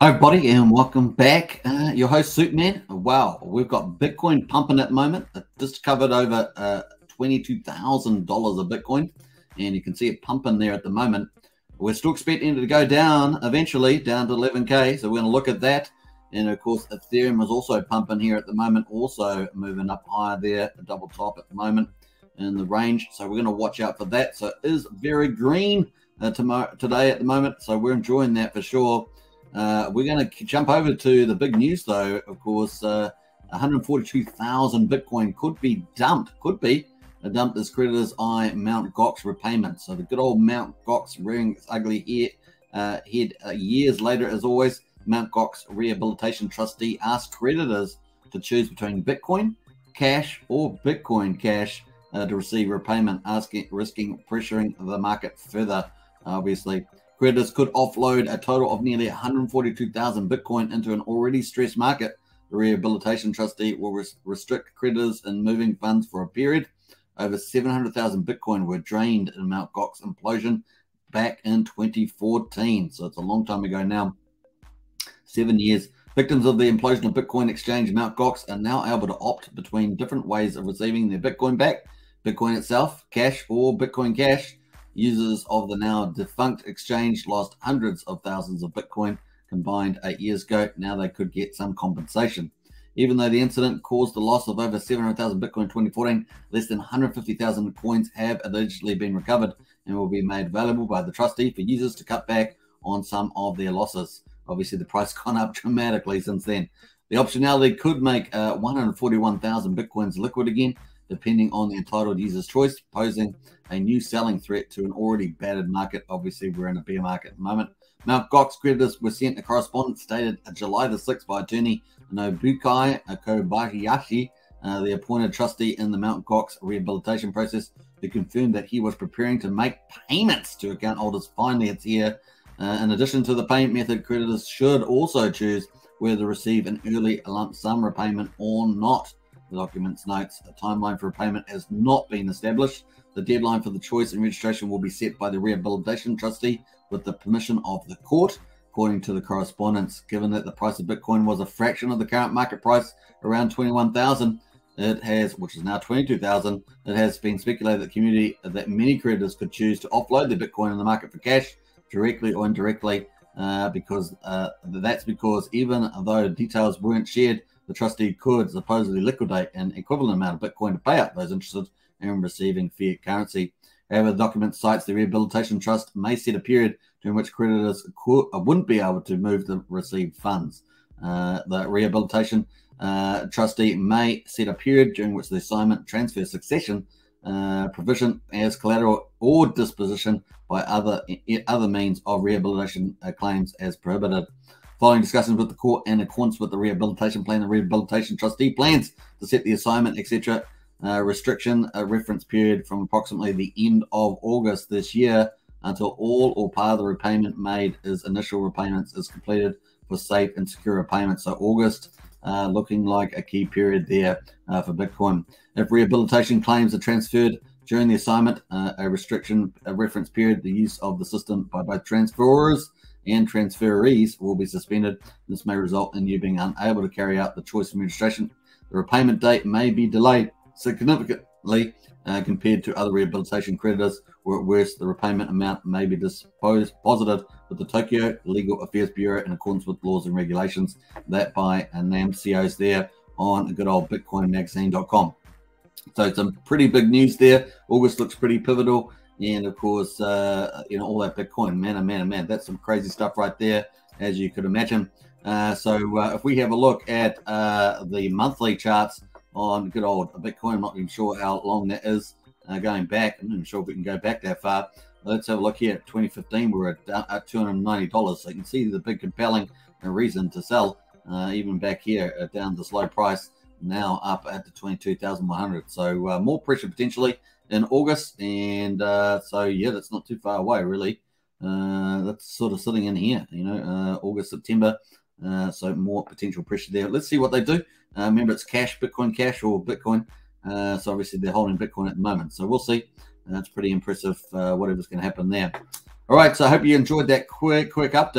Hi, everybody, and welcome back. Your host, Superman. Wow, we've got Bitcoin pumping at the moment. It just covered over $22,000 of Bitcoin, and you can see it pumping there at the moment. We're still expecting it to go down eventually, down to 11K, so we're going to look at that. And, of course, Ethereum is also pumping here at the moment, also moving up higher there, a double top at the moment in the range. So we're going to watch out for that. So it is very green today at the moment, so we're enjoying that for sure. We're going to jump over to the big news, though. Of course, 142,000 Bitcoin could be dumped. Dumped as creditors eye Mt. Gox repayment. So the good old Mt. Gox rearing its ugly head years later, as always. Mt. Gox Rehabilitation Trustee asked creditors to choose between Bitcoin Cash or Bitcoin Cash to receive repayment, risking pressuring the market further, obviously. Creditors could offload a total of nearly 142,000 Bitcoin into an already stressed market. The Rehabilitation Trustee will restrict creditors in moving funds for a period. Over 700,000 Bitcoin were drained in Mt. Gox implosion back in 2014. So it's a long time ago now, 7 years. Victims of the implosion of Bitcoin exchange Mt. Gox are now able to opt between different ways of receiving their Bitcoin back. Bitcoin itself, Cash, or Bitcoin Cash. Users of the now defunct exchange lost hundreds of thousands of Bitcoin combined 8 years ago. Now they could get some compensation. Even though the incident caused the loss of over 700,000 Bitcoin in 2014, less than 150,000 coins have allegedly been recovered and will be made available by the trustee for users to cut back on some of their losses. Obviously, the price gone up dramatically since then. The optionality could make 141,000 Bitcoins liquid again, depending on the entitled user's choice, posing a new selling threat to an already battered market. Obviously, we're in a bear market at the moment. Mt. Gox creditors were sent a correspondence dated July the 6th by attorney Nobukai Kobayashi, the appointed trustee in the Mt. Gox rehabilitation process, who confirmed that he was preparing to make payments to account holders. Finally, it's here. In addition to the payment method, creditors should also choose whether to receive an early lump sum repayment or not. The documents notes a timeline for repayment has not been established. The deadline for the choice and registration will be set by the Rehabilitation Trustee with the permission of the court, according to the correspondence. Given that the price of Bitcoin was a fraction of the current market price, around 21,000, which is now 22,000, it has been speculated that many creditors could choose to offload their Bitcoin in the market for cash, directly or indirectly, because even though details weren't shared, the trustee could supposedly liquidate an equivalent amount of Bitcoin to pay out those interested in receiving fiat currency. However, the document cites the Rehabilitation Trust may set a period during which creditors wouldn't be able to move the received funds. The Rehabilitation Trustee may set a period during which the assignment, transfer, succession, provision as collateral or disposition by other means of rehabilitation claims as prohibited. Following discussions with the court and in accordance with the rehabilitation plan, the Rehabilitation Trustee plans to set the assignment, etc. Restriction reference period from approximately the end of August this year until all or part of the repayment made as initial repayments is completed for safe and secure repayment. So August looking like a key period there for Bitcoin. If rehabilitation claims are transferred during the assignment, a reference period, the use of the system by both transferors and transferees will be suspended. This may result in you being unable to carry out the choice and registration. The repayment date may be delayed significantly compared to other rehabilitation creditors, or at worst, the repayment amount may be deposited with the Tokyo Legal Affairs Bureau in accordance with laws and regulations. That by NAMCOs there on good old BitcoinMagazine.com. So some pretty big news there. August looks pretty pivotal. And of course, all that Bitcoin, man, that's some crazy stuff right there, as you could imagine. So if we have a look at the monthly charts on good old Bitcoin, I'm not even sure how long that is going back. I'm not even sure if we can go back that far. Let's have a look here. 2015, we were at $290. So you can see the big compelling reason to sell, even back here down this low price, now up at the 22,100. So more pressure potentially in August, and so yeah, that's not too far away really. That's sort of sitting in here, August, September. So more potential pressure there. Let's see what they do. Remember, it's cash, Bitcoin Cash, or Bitcoin. So obviously they're holding Bitcoin at the moment. So we'll see. It's pretty impressive whatever's going to happen there. All right, so I hope you enjoyed that quick update.